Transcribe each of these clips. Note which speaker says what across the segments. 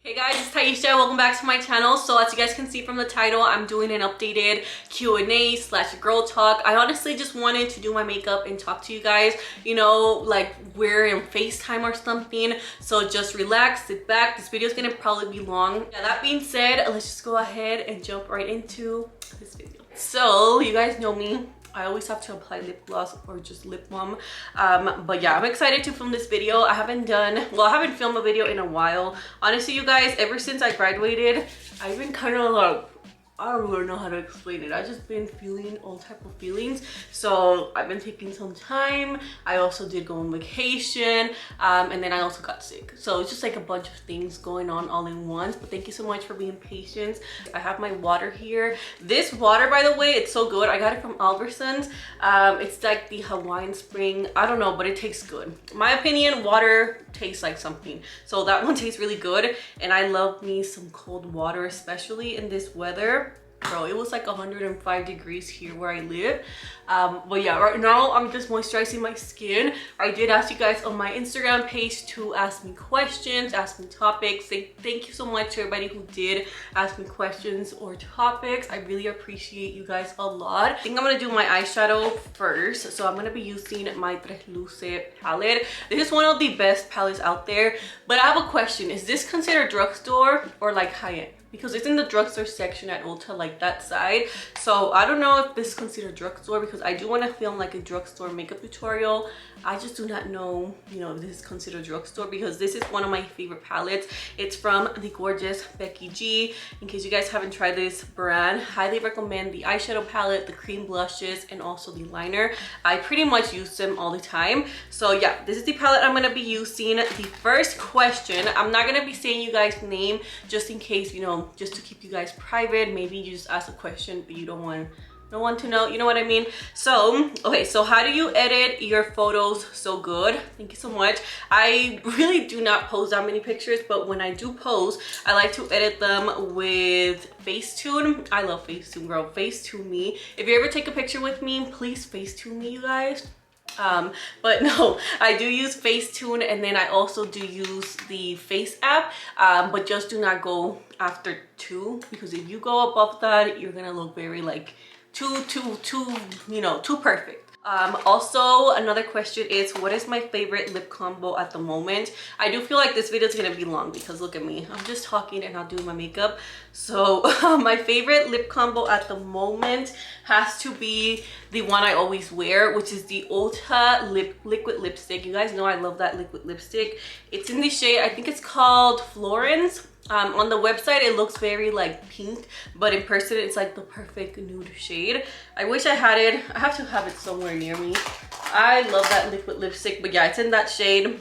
Speaker 1: Hey guys, it's Taisha. Welcome back to my channel. So as you guys can see from the title, I'm doing an updated Q&A / girl talk. I honestly just wanted to do my makeup and talk to you guys, you know, like we're in FaceTime or something. So just relax, sit back. This video is gonna probably be long. Yeah, that being said, let's just go ahead and jump right into this video. So you guys know me. I always have to apply lip gloss or just lip balm. But yeah, I'm excited to film this video. I haven't filmed a video in a while. Honestly, you guys, ever since I graduated, I've been kind of like, I don't really know how to explain it. I've just been feeling all type of feelings. So I've been taking some time. I also did go on vacation. And then I also got sick. So it's just like a bunch of things going on all in once. But thank you so much for being patient. I have my water here. This water, by the way, it's so good. I got it from Albertsons. It's like the Hawaiian Spring. I don't know, but it tastes good. In my opinion, water tastes like something. So that one tastes really good. And I love me some cold water, especially in this weather. Bro, it was like 105 degrees here where I live. But yeah, right now I'm just moisturizing my skin. I did ask you guys on my Instagram page to ask me questions, ask me topics. Thank you so much to everybody who did ask me questions or topics. I really appreciate you guys a lot. I think I'm gonna do my eyeshadow first. So I'm gonna be using my Tres Luces palette. This is one of the best palettes out there. But I have a question. Is this considered drugstore or like high-end? Because it's in the drugstore section at Ulta, like that side. So I don't know if this is considered drugstore because I do want to film like a drugstore makeup tutorial. I just do not know, you know, if this is considered drugstore because this is one of my favorite palettes. It's from the gorgeous Becky G. In case you guys haven't tried this brand, highly recommend the eyeshadow palette, the cream blushes, and also the liner. I pretty much use them all the time. So yeah, this is the palette I'm going to be using. The first question, I'm not going to be saying you guys' name just in case, you know, just to keep you guys private. Maybe you just ask a question but you don't want no one to know, you know what I mean? So okay, so how do you edit your photos so good? Thank you so much. I really do not post that many pictures, but when I do post, I like to edit them with Facetune. I love Facetune, girl. Facetune me. If you ever take a picture with me, please Facetune me, you guys. But no, I do use Facetune, and then I also do use the Face app, but just do not go after 2, because if you go above that, you're gonna look very like too you know, too perfect. Also, another question is, what is my favorite lip combo at the moment? I do feel like this video is gonna be long because look at me, I'm just talking and not doing my makeup. So my favorite lip combo at the moment has to be the one I always wear, which is the Ulta liquid lipstick. You guys know I love that liquid lipstick. It's in the shade, I think it's called Florence. On the website it looks very like pink, but in person it's like the perfect nude shade. I wish I had it. I have to have it somewhere near me. I love that liquid lipstick, but yeah, it's in that shade.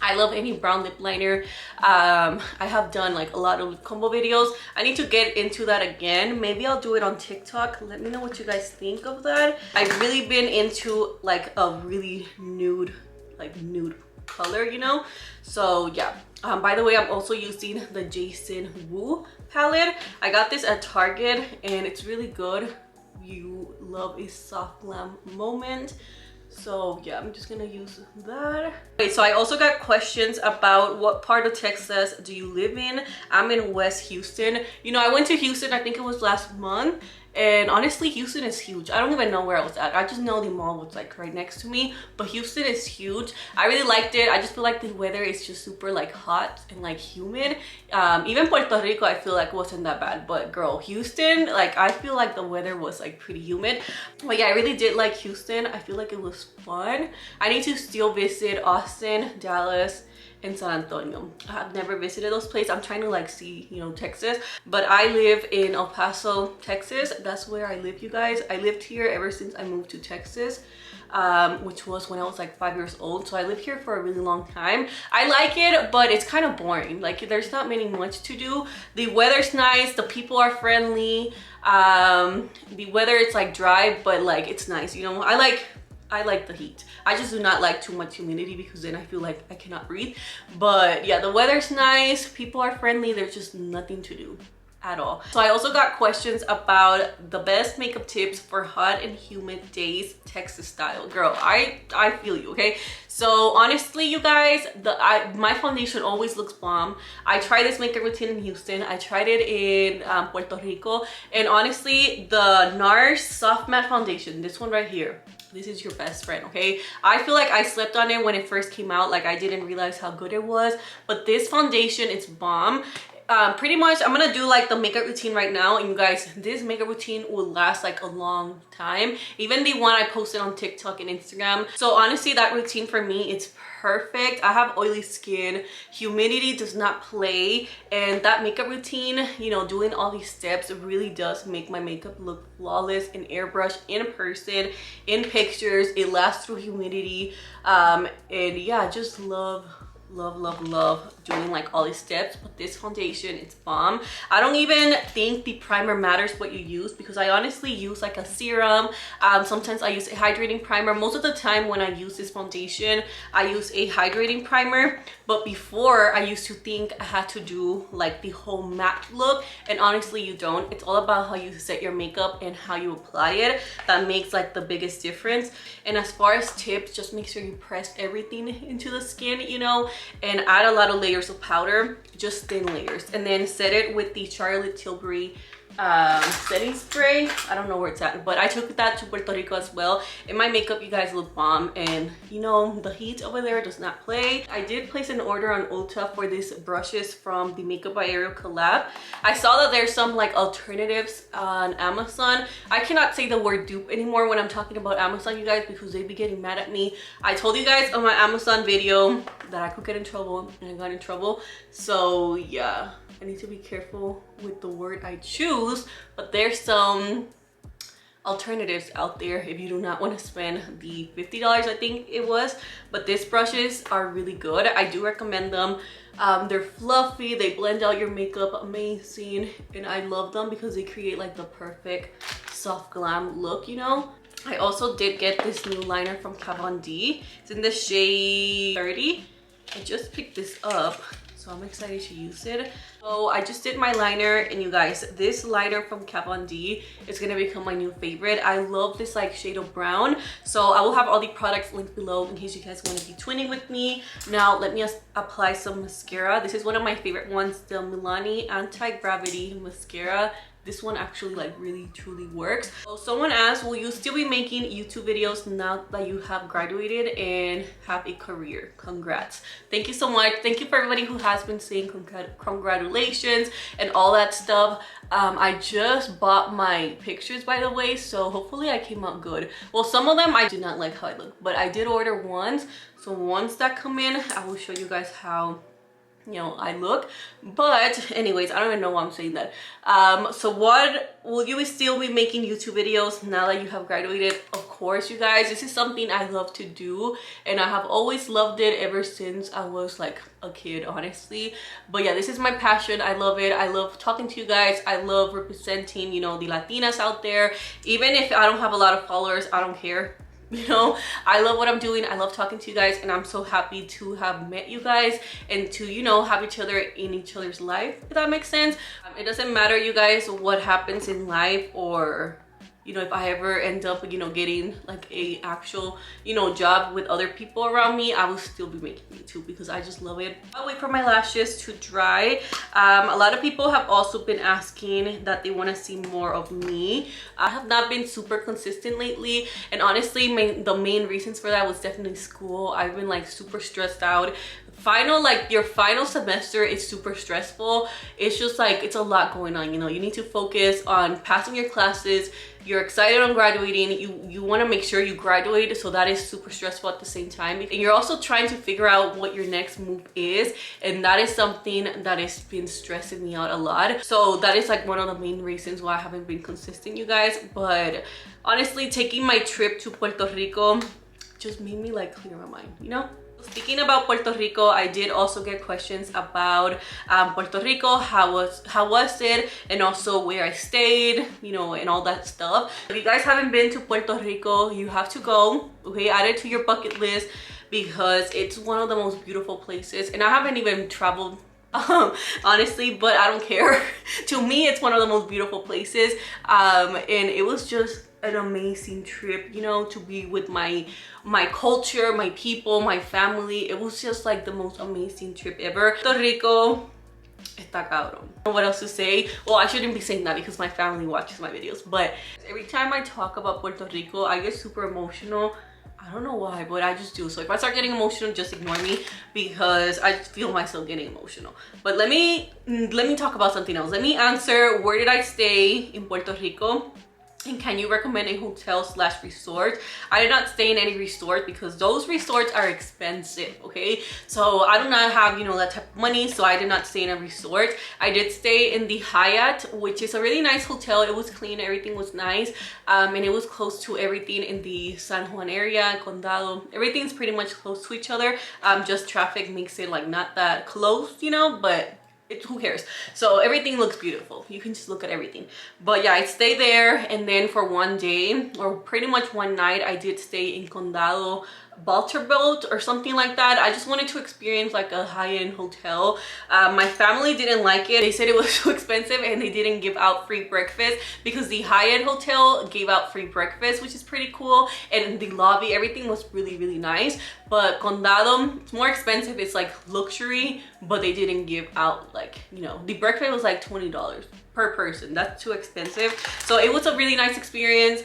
Speaker 1: I love any brown lip liner. I have done like a lot of lip combo videos. I need to get into that again. Maybe I'll do it on TikTok. Let me know what you guys think of that. I've really been into like a really nude color, you know. So yeah, by the way, I'm also using the Jason Wu palette. I got this at Target and it's really good. You love a soft glam moment. So yeah, I'm just gonna use that. Okay, so I also got questions about what part of Texas do you live in. I'm in West Houston. You know, I went to Houston, I think it was last month. And honestly, Houston is huge. I don't even know where I was at. I just know the mall was like right next to me. But Houston is huge. I really liked it. I just feel like the weather is just super like hot and like humid. Even Puerto Rico, I feel like wasn't that bad. But girl, Houston, like I feel like the weather was like pretty humid. But yeah, I really did like Houston. I feel like it was fun. I need to still visit Austin, Dallas, and San Antonio. I have never visited those places. I'm trying to like see, you know, Texas, but I live in El Paso, Texas. That's where I live, you guys. I lived here ever since I moved to Texas, which was when I was like 5 years old. So I lived here for a really long time. I like it, but it's kind of boring. Like there's not much to do. The weather's nice, the people are friendly. The weather, it's like dry, but like it's nice, you know. I like the heat. I just do not like too much humidity because then I feel like I cannot breathe. But yeah, the weather's nice, people are friendly, there's just nothing to do. at all. So I also got questions about the best makeup tips for hot and humid days, Texas style. Girl, I feel you, okay? So honestly, you guys, my foundation always looks bomb. I tried this makeup routine in Houston. I tried it in Puerto Rico, and honestly, the NARS Soft Matte Foundation, this one right here, this is your best friend, okay? I feel like I slept on it when it first came out. Like, I didn't realize how good it was, but this foundation, it's bomb. Pretty much I'm gonna do like the makeup routine right now, and you guys, this makeup routine will last like a long time, even the one I posted on TikTok and Instagram. So honestly, that routine for me, it's perfect. I have oily skin, humidity does not play, and that makeup routine, you know, doing all these steps really does make my makeup look flawless in airbrush, in person, in pictures. It lasts through humidity, and yeah, just love doing like all these steps. But this foundation, it's bomb. I don't even think the primer matters what you use, because I honestly use like a serum. Sometimes I use a hydrating primer. Most of the time when I use this foundation, I use a hydrating primer. But before, I used to think I had to do like the whole matte look, and honestly you don't. It's all about how you set your makeup and how you apply it. That makes like the biggest difference. And as far as tips, just make sure you press everything into the skin, you know, and add a lot of layers of powder, just thin layers, and then set it with the Charlotte Tilbury setting spray. I don't know where it's at, but I took that to Puerto Rico as well, and my makeup, you guys, look bomb. And you know, the heat over there does not play. I did place an order on Ulta for these brushes from the Makeup by Ariel collab. I saw that there's some like alternatives on Amazon. I cannot say the word dupe anymore when I'm talking about Amazon, you guys, because they be getting mad at me. I told you guys on my Amazon video that I could get in trouble, and I got in trouble. So yeah, I need to be careful with the word I choose, but there's some alternatives out there if you do not want to spend the $50, I think it was. But these brushes are really good. I do recommend them. They're fluffy, they blend out your makeup amazing, and I love them because they create like the perfect soft glam look, you know. I also did get this new liner from Kat Von D. It's in the shade 30. I just picked this up, so I'm excited to use it. So I just did my liner, and you guys, this liner from Kat Von D is gonna become my new favorite. I love this like shade of brown. So I will have all the products linked below in case you guys want to be twinning with me. Now let me apply some mascara. This is one of my favorite ones, the Milani Anti-Gravity Mascara. This one actually like really truly works. So someone asked, will you still be making YouTube videos now that you have graduated and have a career? Congrats. Thank you so much. Thank you for everybody who has been saying congratulations and all that stuff. I just bought my pictures, by the way, so hopefully I came out good. Well, some of them I did not like how I look, but I did order ones. So once that come in, I will show you guys how, you know, I look. But anyways, I don't even know why I'm saying that. So what, will you still be making YouTube videos now that you have graduated? Of course, you guys, this is something I love to do, and I have always loved it ever since I was like a kid, honestly. But yeah, this is my passion. I love it. I love talking to you guys. I love representing, you know, the Latinas out there. Even if I don't have a lot of followers, I don't care. You know, I love what I'm doing. I love talking to you guys, and I'm so happy to have met you guys and to, you know, have each other in each other's life, if that makes sense. It doesn't matter, you guys, what happens in life, or you know, if I ever end up, you know, getting like a actual, you know, job with other people around me, I will still be making YouTube because I just love it. I'll wait for my lashes to dry. A lot of people have also been asking that they want to see more of me. I have not been super consistent lately, and honestly, the main reasons for that was definitely school. I've been like super stressed out. Your final semester is super stressful. It's just like, it's a lot going on, you know. You need to focus on passing your classes. You're excited on graduating. You want to make sure you graduate, so that is super stressful at the same time. And you're also trying to figure out what your next move is, and that is something that has been stressing me out a lot. So that is like one of the main reasons why I haven't been consistent, you guys. But honestly, taking my trip to Puerto Rico just made me like clear my mind, you know. Speaking about Puerto Rico, I did also get questions about Puerto Rico, how was it, and also where I stayed, you know, and all that stuff. If you guys haven't been to Puerto Rico, you have to go, okay? Add it to your bucket list because it's one of the most beautiful places, and I haven't even traveled honestly, but I don't care. To me, it's one of the most beautiful places, and it was just an amazing trip, you know, to be with my culture, my people, my family. It was just like the most amazing trip ever. Puerto Rico está cabrón. What else to say? Well, I shouldn't be saying that because my family watches my videos, but every time I talk about Puerto Rico, I get super emotional. I don't know why, but I just do. So if I start getting emotional, just ignore me because I feel myself getting emotional. But let me talk about something else. Let me answer, where did I stay in Puerto Rico? And can you recommend a hotel / resort? I did not stay in any resort because those resorts are expensive, okay? So I do not have, you know, that type of money, so I did not stay in a resort. I did stay in the Hyatt, which is a really nice hotel. It was clean, everything was nice, and it was close to everything in the San Juan area, Condado. Everything's pretty much close to each other. Just traffic makes it like not that close, you know, but who cares? So everything looks beautiful. You can just look at everything. But yeah, I stayed there, and then for one day or pretty much one night, I did stay in Condado Boat or something like that. I just wanted to experience like a high-end hotel. My family didn't like it. They said it was too expensive and they didn't give out free breakfast, because the high-end hotel gave out free breakfast, which is pretty cool, and the lobby, everything was really nice. But Condado, it's more expensive. It's like luxury, but they didn't give out, like, you know, the breakfast was like $20 per person. That's too expensive. So it was a really nice experience.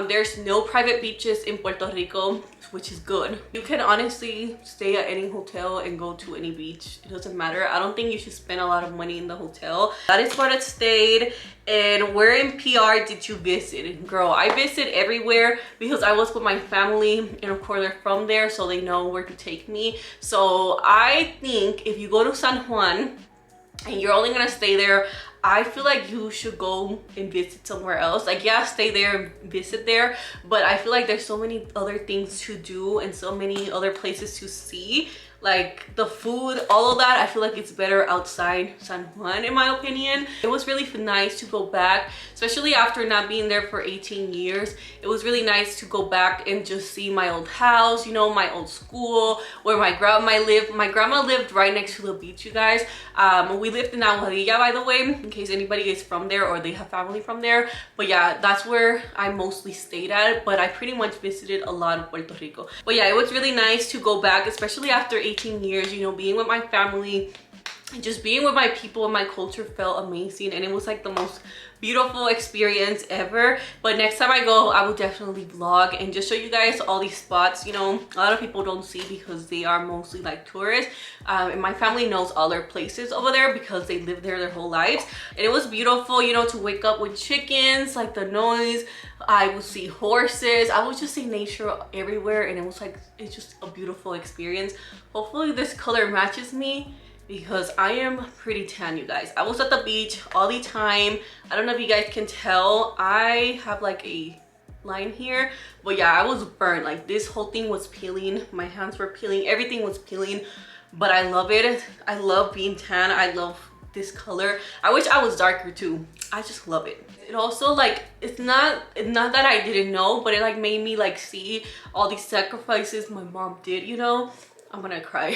Speaker 1: There's no private beaches in Puerto Rico, which is good. You can honestly stay at any hotel and go to any beach. It doesn't matter. I don't think you should spend a lot of money in the hotel. That is where I stayed. And where in PR did you visit? Girl, I visited everywhere because I was with my family, and of course they're from there, so they know where to take me. So I think if you go to San Juan and you're only gonna stay there, I feel like you should go and visit somewhere else. Like, yeah, stay there and visit there, but I feel like there's so many other things to do and so many other places to see. Like the food, all of that, I feel like it's better outside San Juan, in my opinion. It was really nice to go back, especially after not being there for 18 years. It was really nice to go back and just see my old house, you know, my old school, where my grandma lived. My grandma lived right next to the beach, you guys. We lived in Aguadilla, by the way, in case anybody is from there or they have family from there. But yeah, that's where I mostly stayed at, but I pretty much visited a lot of Puerto Rico. But yeah, it was really nice to go back, especially after 18 years, you know, being with my family and just being with my people and my culture felt amazing, and it was like the most beautiful experience ever. But next time I go, I will definitely vlog and just show you guys all these spots, you know, a lot of people don't see because they are mostly like tourists, and my family knows all their places over there because they lived there their whole lives. And it was beautiful, you know, to wake up with chickens, like the noise. I would see horses. I would just see nature everywhere, and it was like, it's just a beautiful experience. Hopefully this color matches me because I am pretty tan, you guys. I was at the beach all the time. I don't know if you guys can tell. I have like a line here, but yeah, I was burnt. Like this whole thing was peeling. My hands were peeling. Everything was peeling, but I love it. I love being tan. I love this color. I wish I was darker too. I just love it. It also, like, it's not that I didn't know, but it like made me like see all these sacrifices my mom did, you know. I'm gonna cry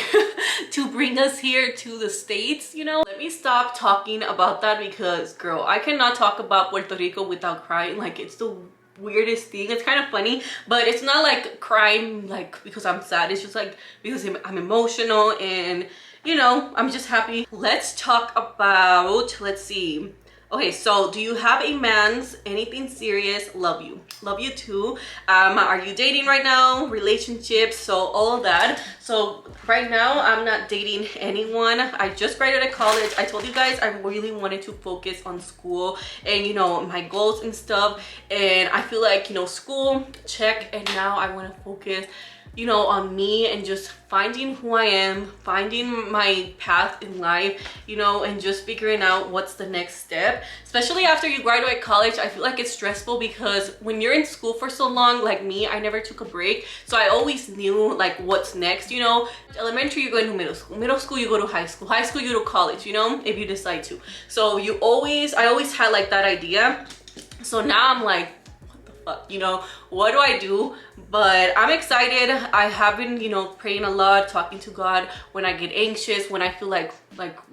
Speaker 1: to bring us here to the States, you know. Let me stop talking about that because, girl, I cannot talk about Puerto Rico without crying. Like, it's the weirdest thing. It's kind of funny, but it's not like crying like because I'm sad. It's just like because I'm emotional and, you know, I'm just happy. Let's talk about, let's see. Okay, so do you have a man's anything serious? Love you. Love you too. Are you dating right now? Relationships, so all of that. So right now I'm not dating anyone. I just graduated college. I told you guys I really wanted to focus on school and, you know, my goals and stuff. And I feel like, you know, school, check, and now I want to focus, you know, on me and just finding who I am, finding my path in life, you know, and just figuring out what's the next step. Especially after you graduate college, I feel like it's stressful because when you're in school for so long, like me, I never took a break. So I always knew like what's next, you know. Elementary, you go into middle school, you go to high school you go to college, you know, if you decide to. So I always had like that idea. So now I'm like, fuck, you know, what do I do? But I'm excited. I have been, you know, praying a lot, talking to God when I get anxious, when I feel like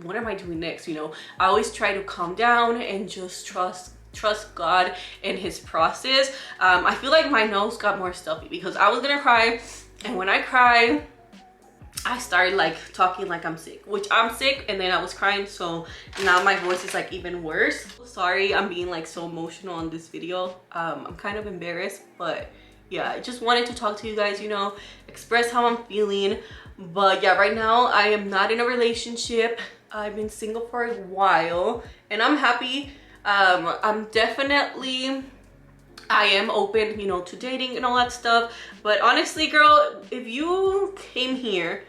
Speaker 1: what am I doing next? You know, I always try to calm down and just trust God and his process. I feel like my nose got more stuffy because I was gonna cry, and when I cry I started like talking like I'm sick, which I'm sick, and then I was crying, so now my voice is like even worse. Sorry, I'm being like so emotional on this video. I'm kind of embarrassed, but yeah, I just wanted to talk to you guys, you know, express how I'm feeling. But yeah, right now I am not in a relationship. I've been single for a while and I'm happy. I am open, you know, to dating and all that stuff. But honestly, girl, if you came here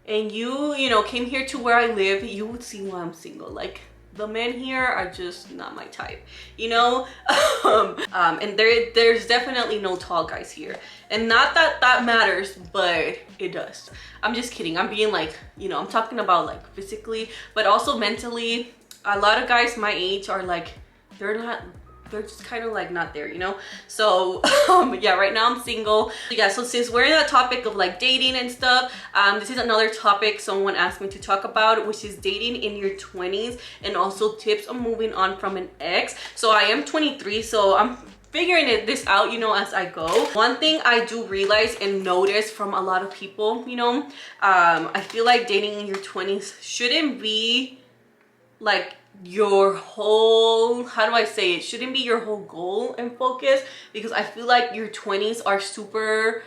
Speaker 1: and you know, came here to where I live, you would see why I'm single. Like, the men here are just not my type, you know. And there's definitely no tall guys here, and not that that matters, but it does. I'm just kidding. I'm being like, you know, I'm talking about like physically, but also mentally. A lot of guys my age are like, they're just kind of like not there, you know. So yeah, right now I'm single. Yeah, so since we're in the topic of like dating and stuff, this is another topic someone asked me to talk about, which is dating in your 20s and also tips on moving on from an ex. So I am 23, so I'm figuring this out, you know, as I go. One thing I do realize and notice from a lot of people, you know, I feel like dating in your 20s shouldn't be like your whole, how do I say it, shouldn't be your whole goal and focus, because I feel like your 20s are super,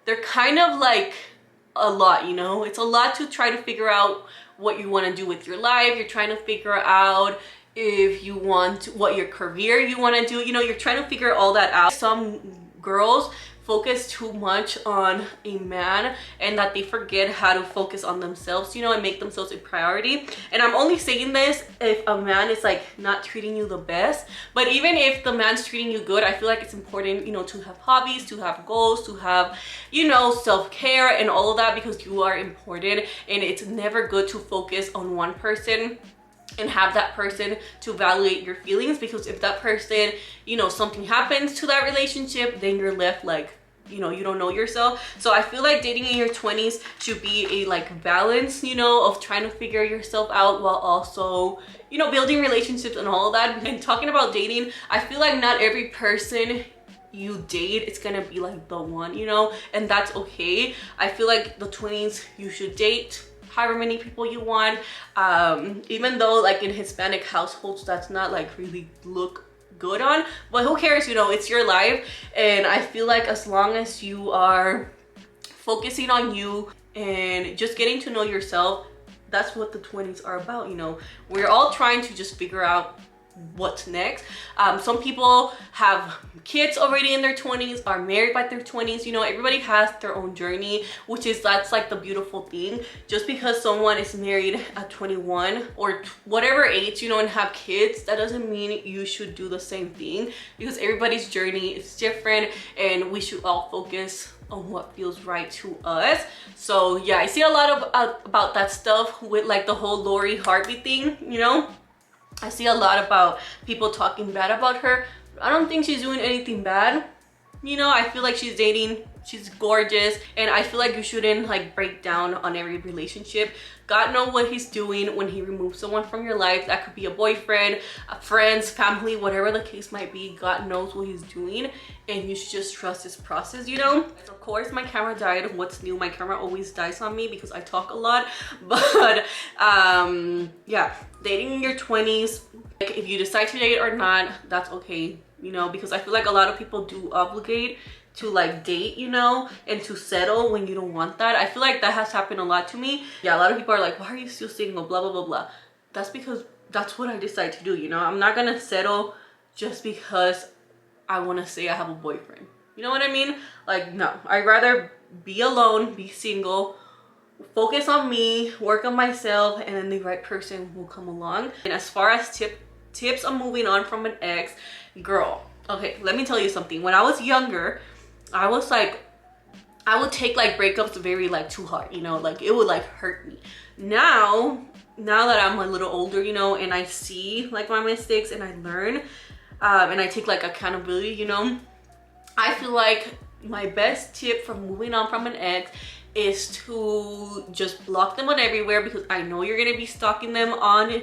Speaker 1: they're kind of like a lot, you know. It's a lot to try to figure out what you want to do with your life. You're trying to figure out if you want, what your career you want to do, you know. You're trying to figure all that out. Some girls focus too much on a man and that they forget how to focus on themselves, you know, and make themselves a priority. And I'm only saying this if a man is like not treating you the best. But even if the man's treating you good, I feel like it's important, you know, to have hobbies, to have goals, to have, you know, self-care and all of that, because you are important. And it's never good to focus on one person and have that person to validate your feelings, because if that person, you know, something happens to that relationship, then you're left like, you know, you don't know yourself. So I feel like dating in your 20s should be a like balance, you know, of trying to figure yourself out while also, you know, building relationships and all of that. And talking about dating, I feel like not every person you date it's gonna be like the one, you know, and that's okay. I feel like the 20s you should date however many people you want, even though like in Hispanic households that's not like really look good on, but who cares, you know, it's your life. And I feel like as long as you are focusing on you and just getting to know yourself, that's what the 20s are about, you know. We're all trying to just figure out what's next. Some people have kids already in their 20s, are married by their 20s, you know. Everybody has their own journey, which is, that's like the beautiful thing. Just because someone is married at 21 or whatever age, you know, and have kids, that doesn't mean you should do the same thing, because everybody's journey is different and we should all focus on what feels right to us. So yeah, I see a lot of about that stuff with like the whole Lori Harvey thing, you know. I see a lot about people talking bad about her. I don't think she's doing anything bad. You know, I feel like she's dating, she's gorgeous, and I feel like you shouldn't like break down on every relationship. God knows what he's doing when he removes someone from your life. That could be a boyfriend, friends, family, whatever the case might be. God knows what he's doing, and you should just trust his process, you know. Of course, my camera died. What's new? My camera always dies on me because I talk a lot. But yeah, dating in your 20s, like if you decide to date or not, that's okay, you know, because I feel like a lot of people do obligate to like date, you know, and to settle when you don't want that. I feel like that has happened a lot to me. Yeah, a lot of people are like, why are you still single, blah blah blah blah. That's because that's what I decide to do, you know. I'm not gonna settle just because I want to say I have a boyfriend, you know what I mean? Like, no, I'd rather be alone, be single, focus on me, work on myself, and then the right person will come along. And as far as tips on moving on from an ex, girl, okay, let me tell you something. When I was younger, I was like, I would take like breakups very like too hard, you know, like it would like hurt me. Now that I'm a little older, you know, and I see like my mistakes and I learn, and I take like accountability, you know, I feel like my best tip for moving on from an ex is to just block them on everywhere, because I know you're gonna be stalking them on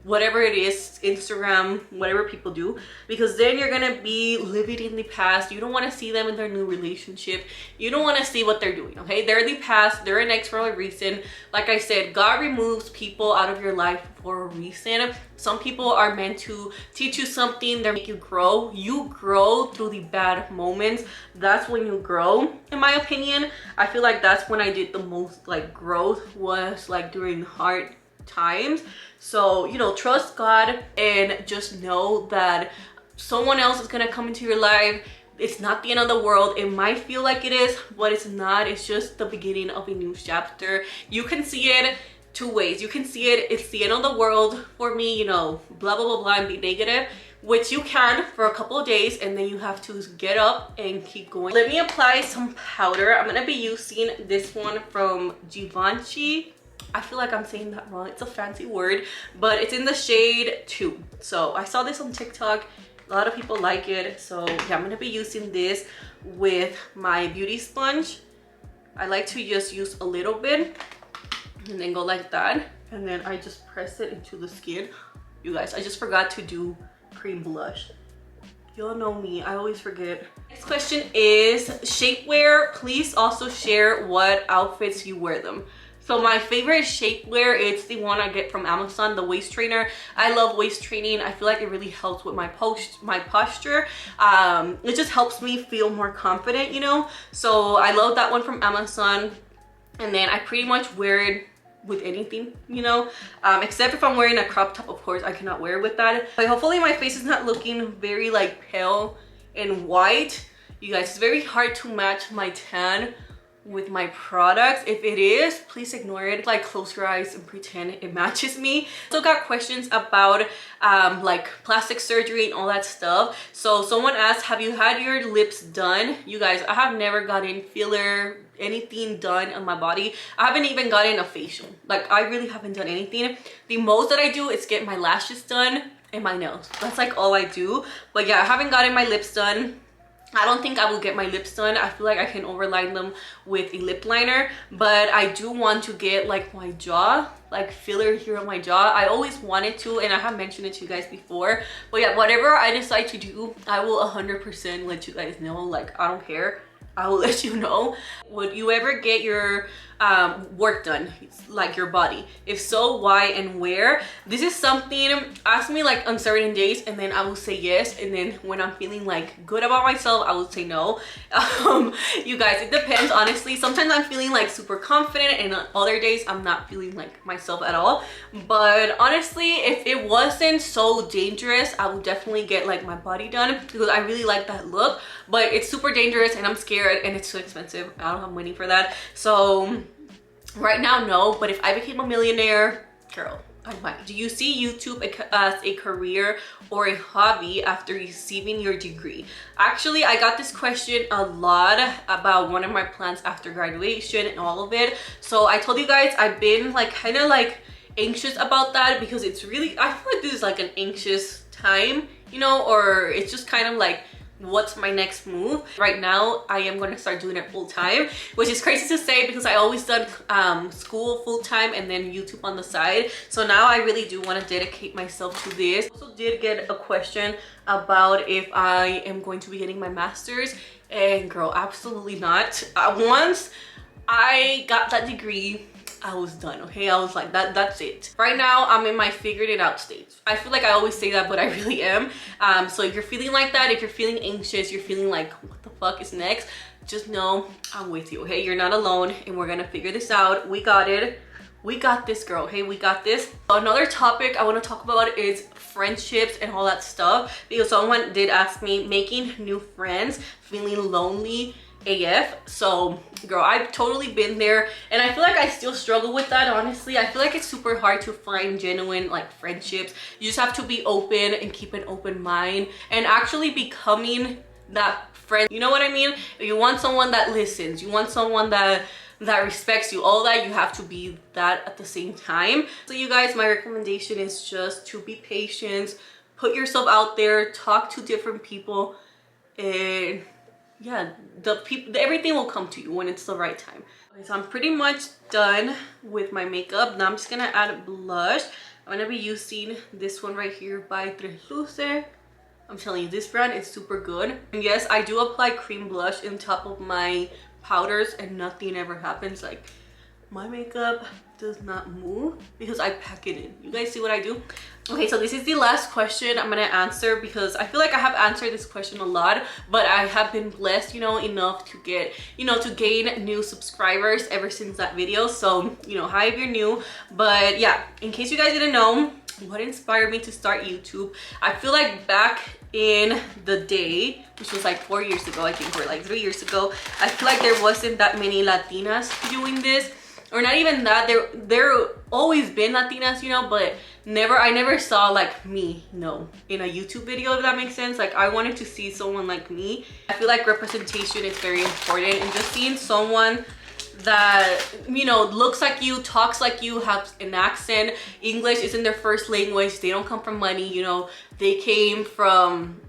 Speaker 1: whatever it is, Instagram, whatever people do, because then you're gonna be living in the past. You don't want to see them in their new relationship. You don't want to see what they're doing, okay? They're the past, they're an ex for a reason. Like I said, God removes people out of your life for a reason. Some people are meant to teach you something, they make you grow. You grow through the bad moments. That's when you grow, in my opinion. I feel like that's when I did the most like growth, was like during hard times. So, you know, trust God and just know that someone else is gonna come into your life. It's not the end of the world. It might feel like it is, but it's not. It's just the beginning of a new chapter. You can see it two ways. You can see it's the end of the world for me, you know, blah blah blah blah, and be negative, which you can for a couple of days, and then you have to get up and keep going. Let me apply some powder. I'm gonna be using this one from Givenchy. I feel like I'm saying that wrong. It's a fancy word, but it's in the shade 2. So I saw this on TikTok. A lot of people like it. So yeah, I'm gonna be using this with my beauty sponge. I like to just use a little bit and then go like that, and then I just press it into the skin. You guys, I just forgot to do cream blush. Y'all know me, I always forget. Next question is shapewear. Please also share what outfits you wear them. So my favorite shapewear, it's the one I get from Amazon, the waist trainer. I love waist training. I feel like it really helps with my posture. It just helps me feel more confident, you know? So I love that one from Amazon. And then I pretty much wear it with anything, you know, except if I'm wearing a crop top. Of course I cannot wear it with that. But hopefully my face is not looking very like pale and white. You guys, it's very hard to match my tan with my products. If it is, please ignore it. Like, close your eyes and pretend it matches me. Also got questions about like plastic surgery and all that stuff. So someone asked, have you had your lips done? You guys, I have never gotten filler, anything done on my body. I haven't even gotten a facial. Like, I really haven't done anything. The most that I do is get my lashes done and my nails. That's like all I do. But yeah, I haven't gotten my lips done. I don't think I will get my lips done. I feel like I can overline them with a lip liner, but I do want to get like my jaw, like filler here on my jaw. I always wanted to, and I have mentioned it to you guys before. But yeah, whatever I decide to do, I will 100% let you guys know. Like, I don't care. I will let you know. Would you ever get your work done, like your body? If so, why and where? This is something, ask me like on certain days, and then I will say yes, and then when I'm feeling like good about myself, I will say no. You guys, it depends, honestly. Sometimes I'm feeling like super confident, and on other days I'm not feeling like myself at all. But honestly, if it wasn't so dangerous, I would definitely get like my body done, because I really like that look. But it's super dangerous and I'm scared, and it's too expensive. I don't have money for that. So right now, no. But if I became a millionaire, girl, I might. Do you see YouTube as a career or a hobby after receiving your degree? Actually, I got this question a lot about one of my plans after graduation and all of it. So I told you guys, I've been like kind of like anxious about that, because it's really, I feel like this is like an anxious time, you know, or it's just kind of like, what's my next move? Right now, I am going to start doing it full time, which is crazy to say because I always done school full time and then YouTube on the side. So now I really do want to dedicate myself to this. I also did get a question about if I am going to be getting my master's, and girl, absolutely not. Once I got that degree, I was done, okay? I was like, that's it. Right now, I'm in my figured it out stage. I feel like I always say that, but I really am. So if you're feeling like that, if you're feeling anxious, you're feeling like, what the fuck is next? Just know I'm with you, okay? You're not alone, and we're gonna figure this out. We got it. We got this, girl, okay? We got this. Another topic I wanna talk about is friendships and all that stuff, because someone did ask me, making new friends, feeling lonely AF. So girl, I've totally been there, and I feel like I still struggle with that, honestly. I feel like it's super hard to find genuine like friendships. You just have to be open and keep an open mind and actually becoming that friend, you know what I mean? If you want someone that listens, you want someone that respects you, all that, you have to be that at the same time. So you guys, my recommendation is just to be patient, put yourself out there, talk to different people, and yeah, everything will come to you when it's the right time. Okay, so I'm pretty much done with my makeup. Now I'm just gonna add blush. I'm gonna be using this one right here by Tres Luces. I'm telling you, this brand is super good. And yes, I do apply cream blush on top of my powders and nothing ever happens. Like, my makeup does not move because I pack it in. You guys see what I do? Okay, so this is the last question I'm gonna answer because I feel like I have answered this question a lot, but I have been blessed, you know, enough to get, you know, to gain new subscribers ever since that video. So, you know, hi if you're new. But yeah, in case you guys didn't know, what inspired me to start YouTube, I feel like back in the day, which was like 4 years ago, I think, or like 3 years ago, I feel like there wasn't that many Latinas doing this. Or not even that, there always been Latinas, you know, but I never saw like me, you know, in a YouTube video, if that makes sense. Like, I wanted to see someone like me. I feel like representation is very important, and just seeing someone that, you know, looks like you, talks like you, has an accent, English isn't their first language, they don't come from money, you know, they came from,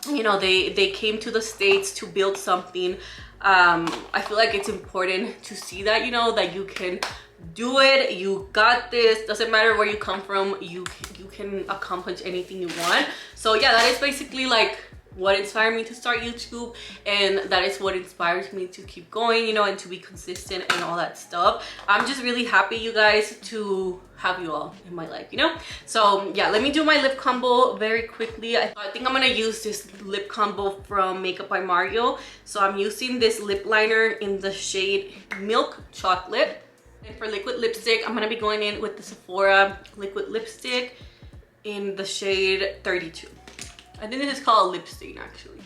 Speaker 1: you know, they came to the States to build something. I feel like it's important to see that, you know, that you can do it, you got this, doesn't matter where you come from, you can accomplish anything you want. So yeah, that is basically like what inspired me to start YouTube, and that is what inspires me to keep going, you know, and to be consistent and all that stuff. I'm just really happy, you guys, to have you all in my life, you know. So yeah, let me do my lip combo very quickly. I think I'm gonna use this lip combo from Makeup by Mario. So I'm using this lip liner in the shade Milk Chocolate, and for liquid lipstick, I'm gonna be going in with the Sephora liquid lipstick in the shade 32. I think this is called lip stain, actually.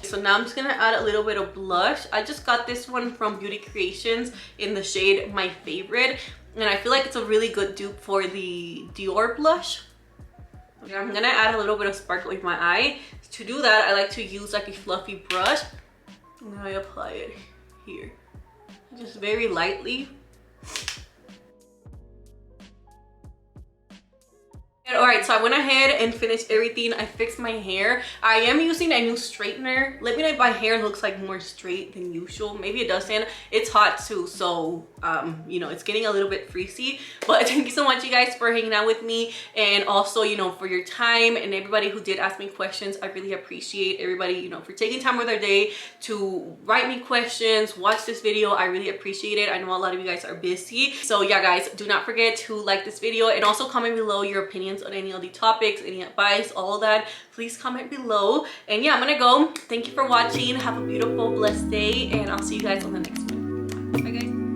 Speaker 1: So now I'm just gonna add a little bit of blush. I just got this one from Beauty Creations in the shade My Favorite, and I feel like it's a really good dupe for the Dior blush. Okay, I'm gonna add a little bit of sparkle in my eye. To do that, I like to use like a fluffy brush, and then I apply it here, just very lightly. Alright, so I went ahead and finished everything. I fixed my hair. I am using a new straightener. Let me know if my hair looks like more straight than usual. Maybe it doesn't. It's hot too, so you know, it's getting a little bit freezy. But thank you so much, you guys, for hanging out with me, and also, you know, for your time, and everybody who did ask me questions. I really appreciate everybody, you know, for taking time with their day to write me questions, watch this video. I really appreciate it. I know a lot of you guys are busy. So yeah, guys, do not forget to like this video, and also comment below your opinions on any of the topics, any advice, all of that. Please comment below. And yeah, I'm gonna go. Thank you for watching. Have a beautiful, blessed day, and I'll see you guys on the next one. Bye, guys.